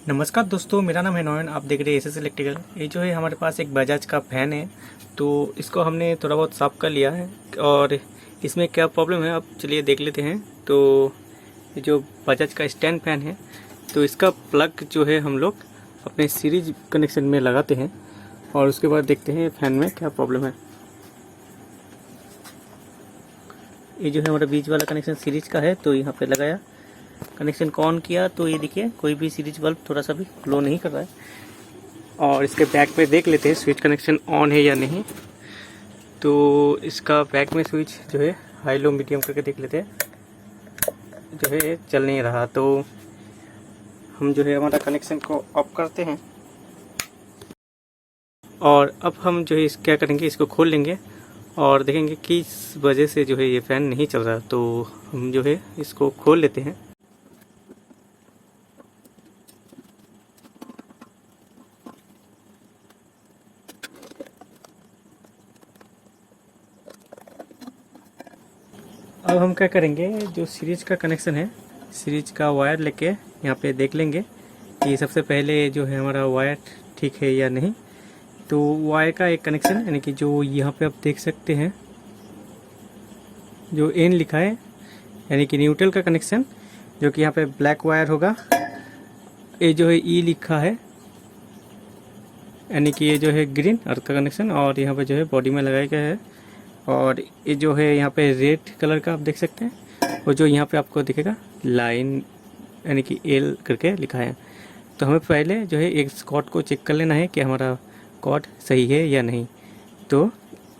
नमस्कार दोस्तों, मेरा नाम है नोयन। आप देख रहे हैं एसएस इलेक्ट्रिकल। ये जो है हमारे पास एक बजाज का फ़ैन है, तो इसको हमने थोड़ा बहुत साफ़ कर लिया है और इसमें क्या प्रॉब्लम है आप चलिए देख लेते हैं। तो ये जो बजाज का स्टैंड फ़ैन है, तो इसका प्लग जो है हम लोग अपने सीरीज कनेक्शन में लगाते हैं और उसके बाद देखते हैं फ़ैन में क्या प्रॉब्लम है। ये जो है हमारा बीच वाला कनेक्शन सीरीज का है, तो यहाँ पे लगाया, कनेक्शन को ऑन किया तो ये देखिए कोई भी सीरीज बल्ब थोड़ा सा भी ग्लो नहीं कर रहा है। और इसके बैक पे देख लेते हैं स्विच कनेक्शन ऑन है या नहीं। तो इसका बैक में स्विच जो है हाई लो मीडियम करके देख लेते हैं, जो है ये चल नहीं रहा। तो हम जो है हमारा कनेक्शन को ऑफ करते हैं और अब हम जो है क्या करेंगे, इसको खोल लेंगे और देखेंगे किस वजह से जो है ये फ़ैन नहीं चल रहा। तो हम जो है इसको खोल लेते हैं। अब हम क्या करेंगे, जो सीरीज का कनेक्शन है, सीरीज का वायर लेके यहाँ पे देख लेंगे कि सबसे पहले जो है हमारा वायर ठीक है या नहीं। तो वायर का एक कनेक्शन यानी कि जो यहाँ पे आप देख सकते हैं जो एन लिखा है यानी कि न्यूट्रल का कनेक्शन, जो कि यहाँ पे ब्लैक वायर होगा। ये जो है ई लिखा है यानी कि ये जो है ग्रीन अर्थ का कनेक्शन, और यहाँ पे जो है बॉडी में लगाया गया है। और ये जो है यहाँ पे रेड कलर का आप देख सकते हैं, और जो यहाँ पे आपको दिखेगा लाइन यानी कि एल करके लिखा है। तो हमें पहले जो है एक कॉर्ड को चेक कर लेना है कि हमारा कॉर्ड सही है या नहीं। तो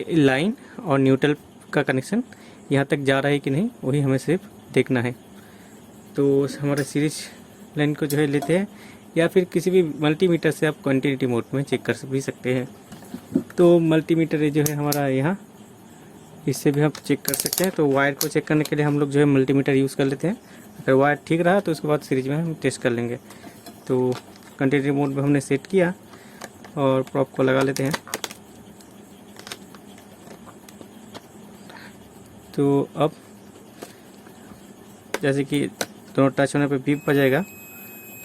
लाइन और न्यूट्रल का कनेक्शन यहाँ तक जा रहा है कि नहीं, वही हमें सिर्फ देखना है। तो हमारा सीरीज लाइन को जो है लेते हैं, या फिर किसी भी मल्टीमीटर से आप कंटिन्यूटी मोड में चेक कर भी सकते हैं। तो मल्टीमीटर जो है हमारा यहाँ, इससे भी हम चेक कर सकते हैं। तो वायर को चेक करने के लिए हम लोग जो है मल्टीमीटर यूज़ कर लेते हैं। अगर वायर ठीक रहा तो उसके बाद सीरीज में हम टेस्ट कर लेंगे। तो कंटिन्यूटी मोड में हमने सेट किया और प्रॉप को लगा लेते हैं। तो अब जैसे कि दोनों टच होने पर बीप बजाएगा,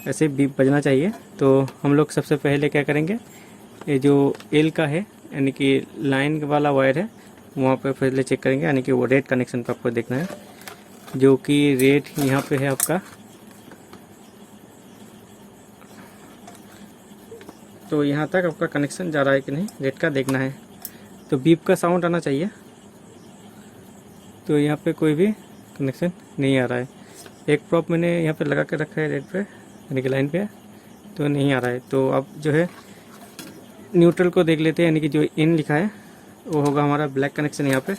ऐसे बीप बजना चाहिए। तो हम लोग सबसे पहले क्या करेंगे, ये जो एल का है यानी कि लाइन वाला वायर है, वहाँ पे पहले चेक करेंगे, यानी कि वो रेड कनेक्शन पे आपको देखना है, जो कि रेड यहाँ पे है आपका। तो यहाँ तक आपका कनेक्शन जा रहा है कि नहीं, रेड का देखना है। तो बीप का साउंड आना चाहिए। तो यहाँ पे कोई भी कनेक्शन नहीं आ रहा है। एक प्रॉप मैंने यहाँ पे लगा के रखा है रेड पे यानी कि लाइन पे, तो नहीं आ रहा है। तो अब जो है न्यूट्रल को देख लेते हैं, यानी कि जो इन लिखा है वो होगा हमारा ब्लैक कनेक्शन यहाँ पे।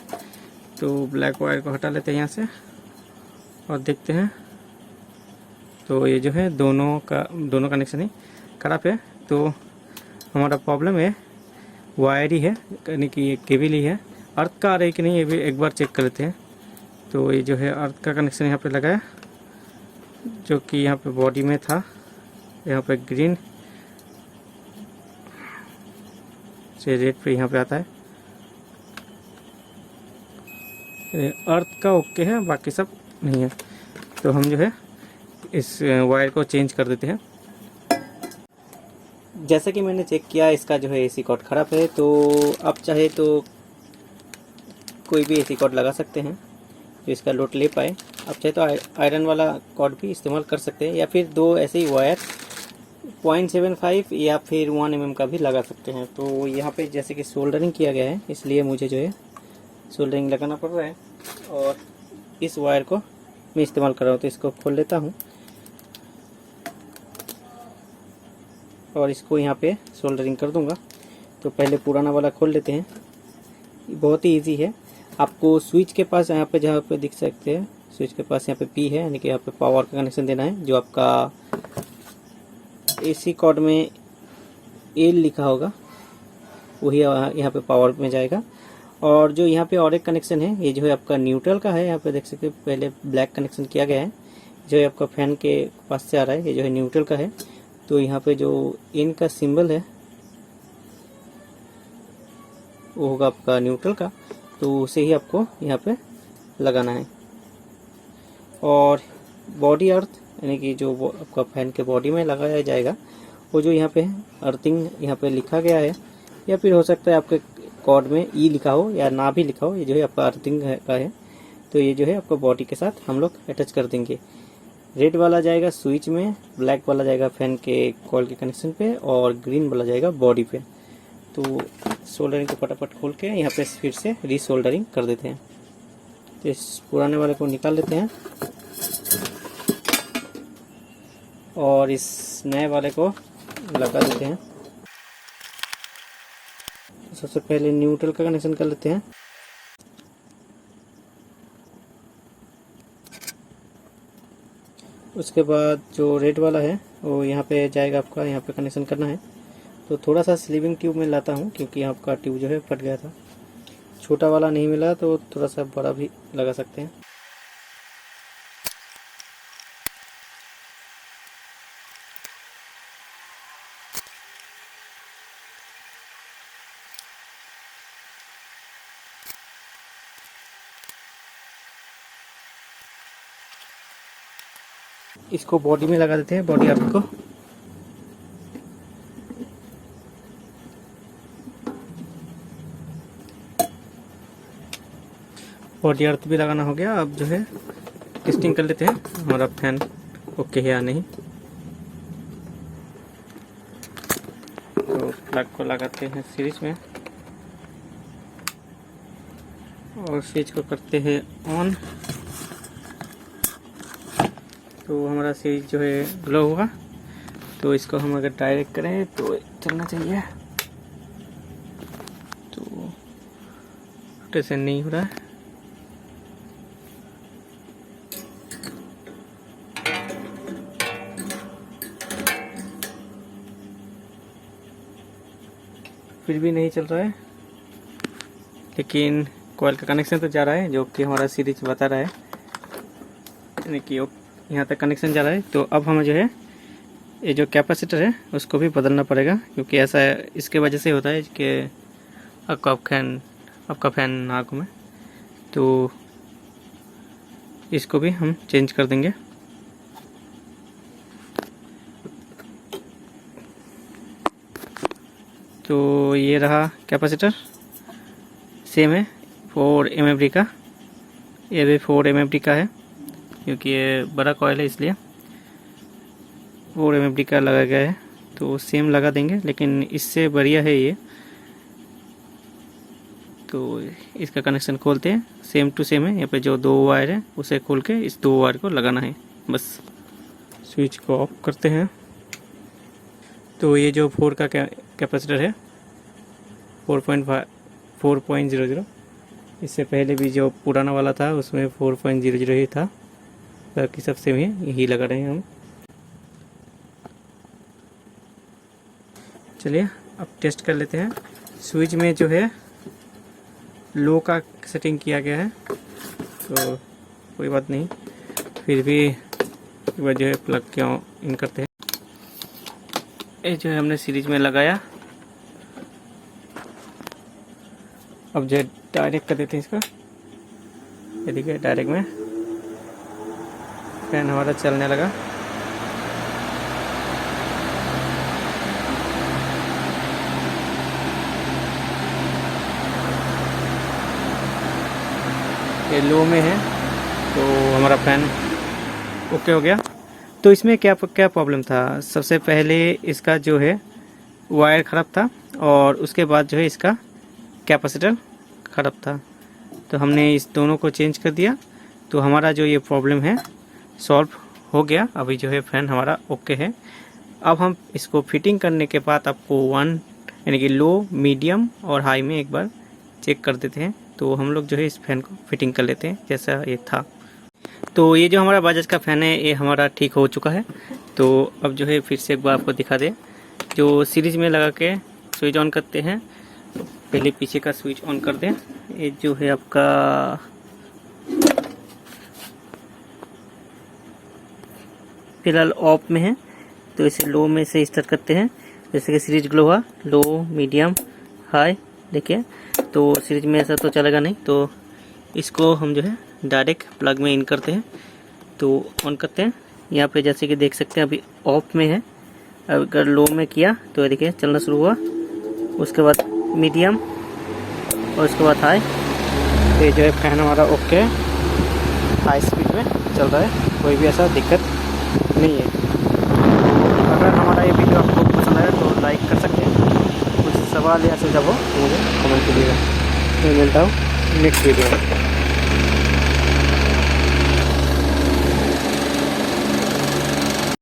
तो ब्लैक वायर को हटा लेते हैं यहाँ से और देखते हैं। तो ये जो है दोनों कनेक्शन ही खराब है। तो हमारा प्रॉब्लम है वायर ही है, यानी कि ये केबल ही है। अर्थ का आ रहा है कि नहीं, ये भी एक बार चेक कर लेते हैं। तो ये जो है अर्थ का कनेक्शन यहाँ पे लगाया, जो कि यहाँ पे बॉडी में था, यहाँ पे ग्रीन से रेड पे यहाँ पे आता है। अर्थ का ओके है, बाकी सब नहीं है। तो हम जो है इस वायर को चेंज कर देते हैं। जैसा कि मैंने चेक किया, इसका जो है एसी कॉर्ड ख़राब है। तो आप चाहे तो कोई भी एसी कॉर्ड लगा सकते हैं जो इसका लोड ले पाए। आप चाहे तो आयरन वाला कॉर्ड भी इस्तेमाल कर सकते हैं, या फिर दो ऐसे ही वायर 0.75 या फिर 1 mm का भी लगा सकते हैं। तो यहाँ पे जैसे कि सोल्डरिंग किया गया है, इसलिए मुझे जो है सोल्डरिंग लगाना पड़ रहा है। और इस वायर को मैं इस्तेमाल कर रहा हूँ, तो इसको खोल लेता हूँ और इसको यहाँ पे सोल्डरिंग कर दूँगा। तो पहले पुराना वाला खोल लेते हैं। बहुत ही इजी है। आपको स्विच के पास यहाँ पे, जहाँ पे दिख सकते हैं स्विच के पास यहाँ पे पी है, यानी कि यहाँ पे पावर का कनेक्शन देना है। जो आपका एसी कॉर्ड में एल लिखा होगा वही यहाँ पे पावर में जाएगा। और जो यहाँ पे और एक कनेक्शन है, ये जो है आपका न्यूट्रल का है। यहाँ पे देख सकते हैं पहले ब्लैक कनेक्शन किया गया है, जो है आपका फैन के पास से आ रहा है, ये जो है न्यूट्रल का है। तो यहाँ पे जो इन का सिंबल है वो होगा आपका न्यूट्रल का, तो उसे ही आपको यहाँ पे लगाना है। और बॉडी अर्थ यानी कि जो वो आपका फैन के बॉडी में लगाया जाएगा, वो जो यहाँ पे है अर्थिंग यहाँ पे लिखा गया है, या फिर हो सकता है आपके कॉर्ड में ई लिखा हो या ना भी लिखा हो, ये जो है आपका अर्थिंग का है। तो ये जो है आपका बॉडी के साथ हम लोग अटैच कर देंगे। रेड वाला जाएगा स्विच में, ब्लैक वाला जाएगा फैन के कॉइल के कनेक्शन पे, और ग्रीन वाला जाएगा बॉडी पे। तो सोल्डरिंग को फटाफट खोल के यहाँ पे फिर से रीसोल्डरिंग कर देते हैं। तो इस पुराने वाले को निकाल लेते हैं और इस नए वाले को लगा देते हैं। सबसे पहले न्यूट्रल का कनेक्शन कर लेते हैं। उसके बाद जो रेड वाला है वो यहाँ पे जाएगा, आपका यहाँ पे कनेक्शन करना है। तो थोड़ा सा स्लीविंग ट्यूब में लाता हूँ क्योंकि आपका ट्यूब जो है फट गया था, छोटा वाला नहीं मिला तो थोड़ा सा बड़ा भी लगा सकते हैं। इसको बॉडी में लगा देते हैं, बॉडी अर्थ को। बॉडी अर्थ भी लगाना हो गया। अब जो है टेस्टिंग कर लेते हैं हमारा फैन ओके है या नहीं। तो प्लग को लगाते हैं सीरीज में और स्विच को करते हैं ऑन। तो हमारा सीरीज जो है ग्लो होगा। तो इसको हम अगर डायरेक्ट करें तो चलना चाहिए, तो रोटेशन नहीं हो रहा है। फिर भी नहीं चल रहा है, लेकिन कॉइल का कनेक्शन तो जा रहा है जो कि हमारा सीरीज बता रहा है, यानी कि यहाँ तक कनेक्शन जा रहा है। तो अब हमें जो है ये जो कैपेसिटर है उसको भी बदलना पड़ेगा, क्योंकि ऐसा इसके वजह से होता है कि आपका फैन ना घूमे। तो इसको भी हम चेंज कर देंगे। तो ये रहा कैपेसिटर, सेम है 4 mmFD का। ये भी 4 mmFD का है क्योंकि ये बड़ा कॉइल है इसलिए 4 mmFD का लगा गया है। तो सेम लगा देंगे, लेकिन इससे बढ़िया है ये। तो इसका कनेक्शन खोलते हैं, सेम टू सेम है। यहाँ पे जो 2 वायर है उसे खोल के इस 2 वायर को लगाना है बस। स्विच को ऑफ करते हैं। तो ये जो 4 का कैपेसिटर है 4.00, इससे पहले भी जो पुराना वाला था उसमें 4.00 ही था, बाकी सब सेम है, यही लगा रहे हैं हम। चलिए अब टेस्ट कर लेते हैं। स्विच में जो है लो का सेटिंग किया गया है, तो कोई बात नहीं, फिर भी एक बार जो है प्लग के इन करते हैं। ये जो है हमने सीरीज में लगाया। अब जो है डायरेक्ट कर देते हैं इसका। ये देखिए डायरेक्ट में फैन हमारा चलने लगा। ये लो में है तो हमारा फैन ओके हो गया। तो इसमें क्या प्रॉब्लम था? सबसे पहले इसका जो है वायर ख़राब था और उसके बाद जो है इसका कैपेसिटर ख़राब था। तो हमने इस दोनों को चेंज कर दिया, तो हमारा जो ये प्रॉब्लम है सॉल्व हो गया। अभी जो है फैन हमारा ओके है। अब हम इसको फिटिंग करने के बाद आपको 1 यानी कि लो, मीडियम और हाई में एक बार चेक कर देते हैं। तो हम लोग जो है इस फैन को फिटिंग कर लेते हैं जैसा ये था। तो ये जो हमारा बजाज का फ़ैन है ये हमारा ठीक हो चुका है। तो अब जो है फिर से एक बार आपको दिखा दें। जो सीरीज में लगा के स्विच ऑन करते हैं, तो पहले पीछे का स्विच ऑन कर दें। ये जो है आपका फिलहाल ऑफ में है, तो इसे लो में से स्टार्ट करते हैं। जैसे कि सीरीज ग्लो हुआ, लो, मीडियम, हाई। देखिए तो सीरीज में ऐसा तो चलेगा नहीं, तो इसको हम जो है डायरेक्ट प्लग में इन करते हैं। तो ऑन करते हैं, यहाँ पे जैसे कि देख सकते हैं अभी ऑफ में है। अगर लो में किया तो देखिए चलना शुरू हुआ, उसके बाद मीडियम और उसके बाद हाई। ये जो है फैन हमारा ओके हाई स्पीड में चल रहा है, कोई भी ऐसा दिक्कत नहीं है। अगर हमारा ये वीडियो आपको पसंद आया तो लाइक कर सकते हैं। कुछ सवाल या सुझाव हो तो मुझे कमेंट कीजिएगा। मैं मिलता हूँ नेक्स्ट वीडियो में।